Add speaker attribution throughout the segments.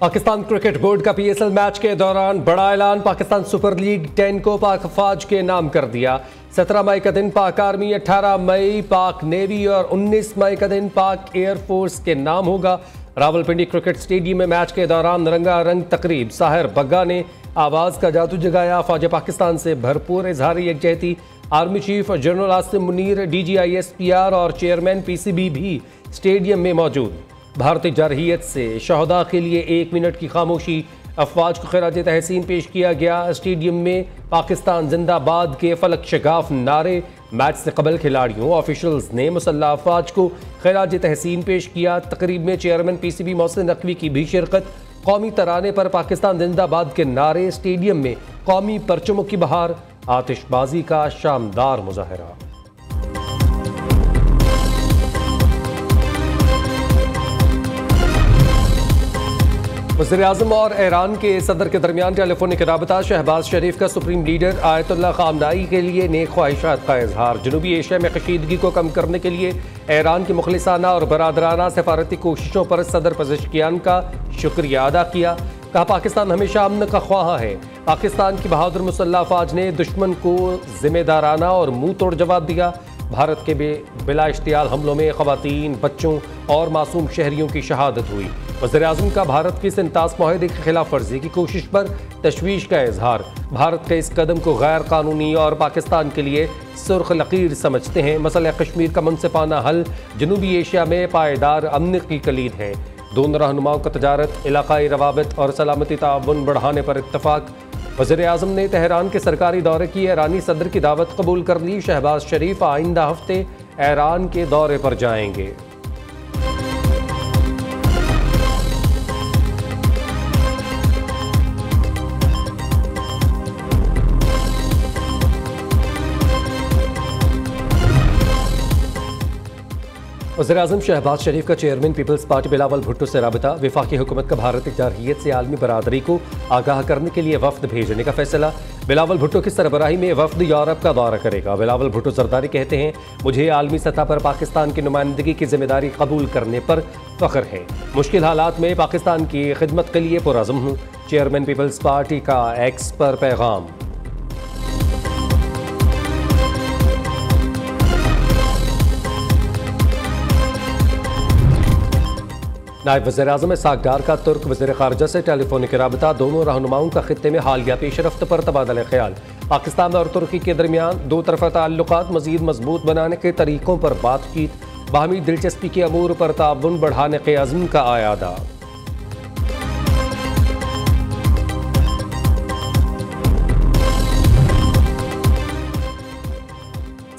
Speaker 1: Pakistan cricket board का PSL match के दौरान बड़ा ऐलान। पाकिस्तान सुपर लीग 10 को पाक फौज के नाम कर दिया। 17 मई का दिन पाक आर्मी, 18 मई पाक नेवी और 19 मई का दिन पाक एयरफोर्स के नाम होगा। रावलपिंडी क्रिकेट स्टेडियम में मैच के दौरान रंगारंग तकरीब। साहिर बग्गा ने आवाज का जादू जगाया। फौज पाकिस्तान से भरपूर इजहार यकजहती। Army chief general Asim Munir, DGISPR और चेयरमैन PCB भी स्टेडियम में मौजूद। भारतीय जारहियत से शहदा के लिए 1 मिनट की खामोशी। अफवाज को खिराज तहसीन पेश किया गया। स्टेडियम में पाकिस्तान जिंदाबाद के फलक शगाफ नारे। मैच से कबल खिलाड़ियों ऑफिशियल्स ने मुसल्लह अफवाज को खिराज तहसीन पेश किया। तकरीब में चेयरमैन PCB मोहसिन नकवी की भी शिरकत। कौमी तराने पर पाकिस्तान जिंदाबाद के नारे। स्टेडियम में कौमी परचमों की बहार। आतिशबाजी का शानदार मुजाहरा। वज़ीर-ए-आज़म और ईरान के सदर के दरमियान टेलीफोनिक राबता। शहबाज शरीफ का सुप्रीम लीडर आयतुल्लाह ख़ामनेई के लिए नेक ख्वाहिशात का इजहार। जनूबी एशिया में कशीदगी को कम करने के लिए ईरान की मुखलिसाना और बरादराना सफारती कोशिशों पर सदर पज़ेश्कियान का शुक्रिया अदा किया। कहा, पाकिस्तान हमेशा अमन का ख्वाह है। पाकिस्तान की बहादुर मुसल्लह अफवाज ने दुश्मन को जिम्मेदाराना और मुंह तोड़ जवाब दिया। भारत के बिला इश्तियाल हमलों में ख़वातीन, बच्चों और मासूम शहरियों की शहादत हुई। वज़ीर-ए-आज़म का भारत की 37 मुआहदे की खिलाफ वर्जी की कोशिश पर तशवीश का इजहार। भारत के इस कदम को गैर कानूनी और पाकिस्तान के लिए सुर्ख लकीर समझते हैं। मसला कश्मीर का मुनसिफाना हल जनूबी एशिया में पायदार अमन की कलीद है। दोनों रहनुमाओं का तजारत, इलाकाई रवाबित और सलामती ताउन बढ़ाने पर इत्तफाक। वज़ीर-ए-आज़म ने तेहरान के सरकारी दौरे की ईरानी सदर की दावत कबूल कर ली। शहबाज शरीफ आइंदा हफ्ते ईरान के दौरे पर जाएंगे। वज़ीर-ए-आज़म शहबाज शरीफ का चेयरमैन पीपल्स पार्टी बिलावल भुट्टो से राबता। वफाकी हुकूमत का भारतीय जारहियत से आलमी बरादरी को आगाह करने के लिए वफ्द भेजने का फैसला। बिलावल भुट्टो की सरबराही में वफ्द यूरोप का दौरा करेगा। बिलावल भुट्टो जरदारी कहते हैं, मुझे आलमी सतह पर पाकिस्तान की नुमाइंदगी की जिम्मेदारी कबूल करने पर फख्र है। मुश्किल हालात में पाकिस्तान की खिदमत के लिए पुरअज़्म हूँ। चेयरमैन पीपल्स पार्टी का एक्स पर पैगाम। नायब वज़ीर-ए-आज़म इस्हाक़ का तुर्क वज़ीर ख़ारिजा से टेलीफोनिक राबता। दोनों रहनुमाओं का खित्ते में हालिया पेशरफ्त पर तबादला ख्याल। पाकिस्तान और तुर्की के दरमियान दो तरफ़ा ताल्लुकात मज़ीद मजबूत बनाने के तरीक़ों पर बातचीत। बाहमी दिलचस्पी के अमूर पर ताउन बढ़ाने के अज़्म का आयादा।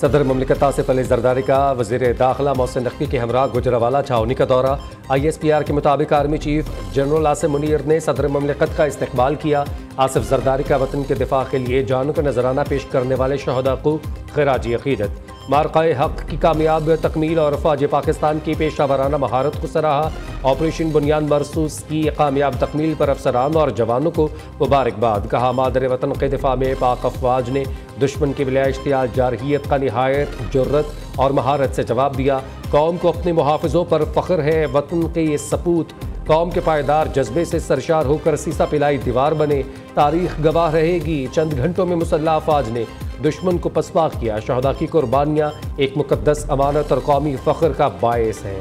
Speaker 1: सदर ममलिकत आसिफ अली जरदारी का वज़ीर दाखिला मोहसिन नकवी के हमरा गुजरावाला छावनी का दौरा। ISPR के मुताबिक army chief general Asim Munir ने सदर ममलिकत का इस्तकबाल किया। आसिफ जरदारी का वतन के दिफा के लिए जानों का नजराना पेश करने वाले शहदा को खिराजी अकीदत। मार्काए हक की कामयाब तकमील और फौज पाकिस्तान की पेशा वराना महारत को सराहा। ऑपरेशन बुनियाद मरसूस की कामयाब तकमील पर अफसरान और जवानों को मुबारकबाद। कहा, मादर वतन के दिफा में पाक अफवाज ने दुश्मन की बिला इश्तियाल जारहियत का निहायत जुर्रत और महारत से जवाब दिया। कौम को अपने मुहाफ़िज़ों पर फ़ख्र है। वतन के ये सपूत कौम के पायदार जज्बे से सरशार होकर सीसा पिलाई दीवार बने। तारीख गवाह रहेगी, चंद घंटों में मुसल्लह अफवाज ने दुश्मन को पसपा किया। शहदा की कुर्बानियाँ एक मुकद्दस अमानत और कौमी फ़ख्र का बायस है।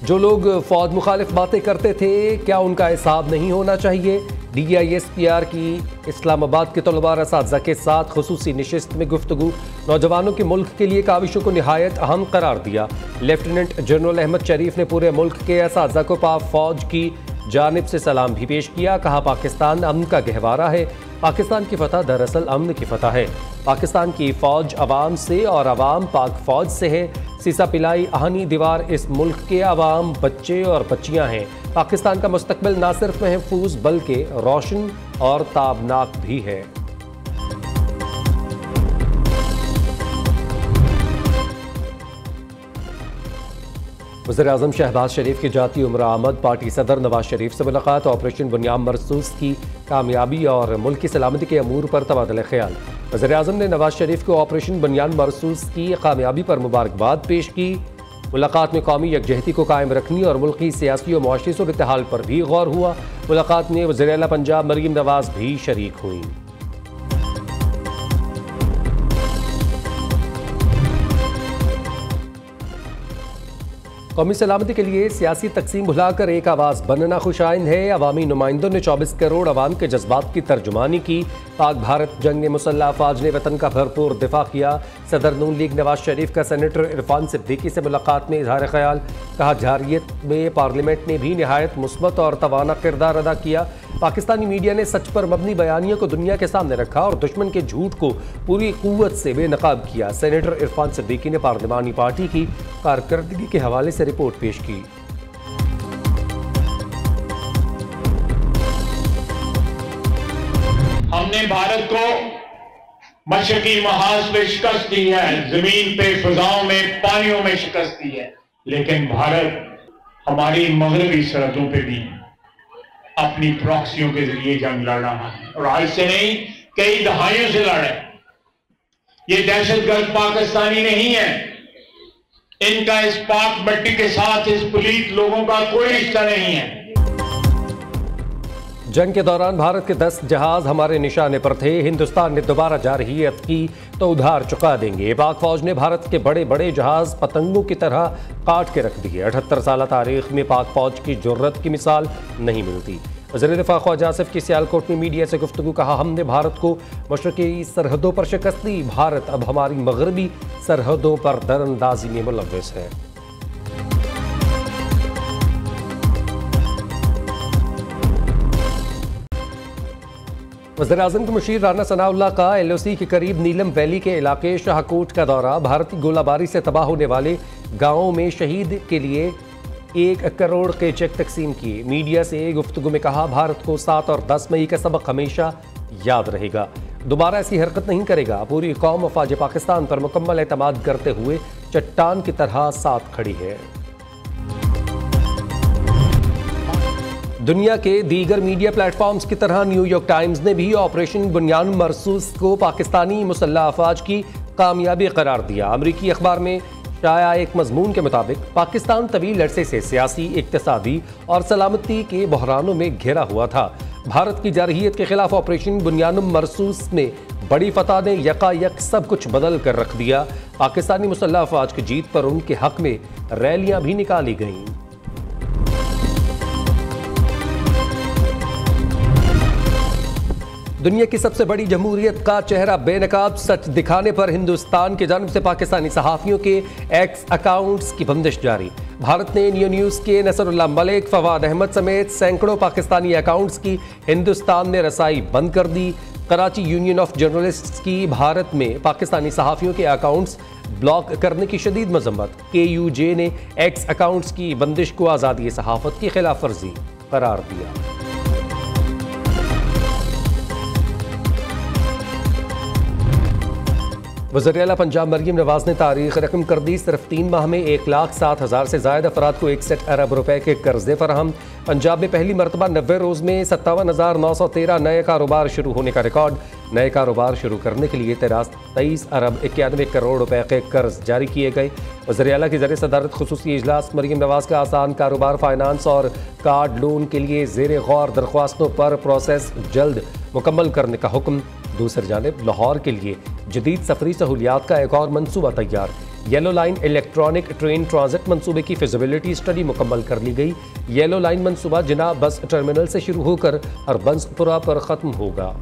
Speaker 1: जो लोग फौज मुखालिफ बातें करते थे, क्या उनका हिसाब नहीं होना चाहिए? DGISPR की इस्लामाबाद के तलबा असातिज़ा के साथ खुसूसी नशिस्त में गुफ्तगू। नौजवानों के मुल्क के लिए काविशों को निहायत अहम करार दिया। लेफ्टिनेंट जनरल अहमद शरीफ ने पूरे मुल्क के असातिज़ा को पाक फौज की जानिब से सलाम भी पेश किया। कहा, पाकिस्तान अमन का गहवारा है। पाकिस्तान की फतह दरअसल अमन की फतह है। पाकिस्तान की फ़ौज अवाम से और अवाम पाक फ़ौज से है। सीसा पिलाई आहनी दीवार इस मुल्क के अवाम, बच्चे और बच्चियां हैं। पाकिस्तान का मुस्तकबिल ना सिर्फ महफूज बल्कि रोशन और ताबनाक भी है। वज़ीर-ए-आज़म शहबाज शरीफ की जाती उम्र आमद। पार्टी सदर नवाज शरीफ से मुलाकात। ऑपरेशन बुनियाद मरसूस की कामयाबी और मुल्क की सलामती के अमूर पर तबादला ख्याल। वज़ीर-ए-आज़म ने नवाज शरीफ को ऑपरेशन बनियान मरसूस की कामयाबी पर मुबारकबाद पेश की। मुलाकात में कौमी यकजहती को कायम रखने और मुल्की सियासी और मुआशी सूरत-ए-हाल पर भी गौर हुआ। मुलाकात में वज़ीर आला पंजाब मरीम नवाज भी शरीक हुई। कौमी सलामती के लिए सियासी तकसीम भुलाकर एक आवाज़ बनना खुशाइंद है। अवामी नुमाइंदों ने 24 करोड़ अवाम के जज्बात की तर्जुमानी की। पाक भारत जंग में मुसल्लह अफवाज ने वतन का भरपूर दिफा किया। सदर नून लीग नवाज शरीफ का सेनेटर इरफान सिद्दीकी से मुलाकात में इजहार ख्याल। कहा, जारियत में पार्लियामेंट ने भी नहायत मुस्बत और तवाना किरदार अदा किया। पाकिस्तानी मीडिया ने सच पर मबनी बयानियों को दुनिया के सामने रखा और दुश्मन के झूठ को पूरी कुव्वत से बेनकाब किया। सेनेटर इरफान सिद्दीकी ने पार्लिमानी पार्टी की कारकर्दगी के हवाले से रिपोर्ट पेश की।
Speaker 2: हमने भारत को मशरकी महाज पे शिकस्त दी है, जमीन पे, फिजाओं में, पानियों में शिकस्त दी है, लेकिन भारत हमारी मगरबी सरहदों पे भी अपनी प्रॉक्सियों के जरिए जंग लड़ रहा है और आज से नहीं, कई दहाइयों से लड़ रहे हैं। ये दहशतगर्द पाकिस्तानी नहीं है, इनका इस पाक मट्टी के साथ इस पलीत लोगों का कोई रिश्ता नहीं है।
Speaker 1: जंग के दौरान भारत के 10 जहाज हमारे निशाने पर थे। हिंदुस्तान ने दोबारा जारहियत की तो उधार चुका देंगे। पाक फौज ने भारत के बड़े बड़े जहाज पतंगों की तरह काट के रख दिए। 78 साल तारीख में पाक फौज की जुर्रत की मिसाल नहीं मिलती। वज़ीर दिफा ख्वाजा आसिफ की सियालकोट में मीडिया से गुफ्तगू। कहा, हमने भारत को मशरकी सरहदों पर शिकस्त दी। भारत अब हमारी मगरबी सरहदों पर दरअंदाजी में मुलव्वस है। वज़ीर-ए-आज़म के मुशीर राना सनाउल्लाह का LOC के करीब नीलम वैली के इलाके शाहकोट का दौरा। भारतीय गोलाबारी से तबाह होने वाले गाँवों में शहीद के लिए 1 करोड़ के चेक तकसीम किए। मीडिया से गुफ्तगू में कहा, भारत को 7 और 10 मई का सबक हमेशा याद रहेगा, दोबारा ऐसी हरकत नहीं करेगा। पूरी कौम अफवाज पाकिस्तान पर मुकम्मल एतमाद करते हुए चट्टान की तरह साथ खड़ी है। दुनिया के दीगर मीडिया प्लेटफॉर्म्स की तरह न्यूयॉर्क टाइम्स ने भी ऑपरेशन बुनियान मरसूस को पाकिस्तानी मुसल्लह अफवाज की कामयाबी करार दिया। अमरीकी अखबार में शाया एक मजमून के मुताबिक पाकिस्तान तवील अरसे से सियासी, इक्तिसादी और सलामती के बहरानों में घिरा हुआ था। भारत की जारहियत के खिलाफ ऑपरेशन बुनियान मरसूस में बड़ी फतह ने यकायक सब कुछ बदल कर रख दिया। पाकिस्तानी मुसल्लह अफवाज की जीत पर उनके हक में रैलियां भी निकाली गईं। दुनिया की सबसे बड़ी जमहूरियत का चेहरा बेनकाब सच दिखाने पर हिंदुस्तान की जानिब से पाकिस्तानी सहाफ़ियों के एक्स अकाउंट्स की बंदिश जारी। भारत ने नियो न्यूज़ के नसरुल्लाह मलिक, फवाद अहमद समेत सैकड़ों पाकिस्तानी अकाउंट्स की हिंदुस्तान में रसाई बंद कर दी। कराची यूनियन ऑफ जर्नलिस्ट्स की भारत में पाकिस्तानी सहाफ़ियों के अकाउंट्स ब्लॉक करने की शदीद मजम्मत। KUJ ने एक्स अकाउंट्स की बंदिश को आज़ादी सहाफ़त की खिलाफ वर्जी करार दिया। वज़ीर आला पंजाब मरीम नवाज ने तारीख रकम कर दी। सिर्फ 3 माह में 1,07,000 से ज़ायद अफराद को 61 अरब रुपए के कर्जे फराहम। पंजाब में पहली मरतबा 90 रोज़ में 57,913 नए कारोबार शुरू होने का रिकॉर्ड। नए कारोबार शुरू करने के लिए 23 अरब 91 करोड़ रुपए के कर्ज जारी किए गए। वज़ीर आला की ज़रिए सदारत खुसूसी इजलास। मरीम नवाज का आसान कारोबार, फाइनेंस और कार्ड लोन के लिए ज़ेर गौर दरख्वास्तों पर प्रोसेस जल्द मुकम्मल करने का हुक्म। दूसरी जानिब लाहौर के लिए जदीद सफरी सहूलियात का एक और मनसूबा तैयार। Yellow line electronic train transit मनसूबे की फिजिबिलिटी स्टडी मुकम्मल कर ली गई। येलो लाइन मनसूबा जिना बस टर्मिनल से शुरू होकर हरबंसपुरा पर ख़त्म होगा।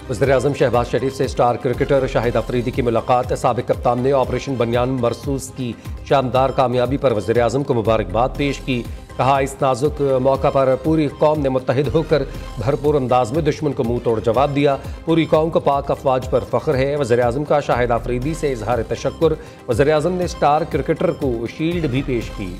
Speaker 1: वज़ीर-ए-आज़म शहबाज शरीफ से स्टार क्रिकेटर शाहिद अफरीदी की मुलाकात। साबिक कप्तान ने ऑपरेशन बनियान मरसूस की शानदार कामयाबी पर वज़ीर-ए-आज़म को मुबारकबाद पेश की। कहा, इस नाजुक मौका पर पूरी कौम ने मुत्तहिद होकर भरपूर अंदाज में दुश्मन को मुंह तोड़ जवाब दिया। पूरी कौम को पाक अफवाज पर फ़ख्र है। वज़ीर-ए-आज़म का शाहिद अफरीदी से इजहार तशक्कुर। वज़ीर-ए-आज़म ने स्टार क्रिकेटर को शील्ड भी पेश की।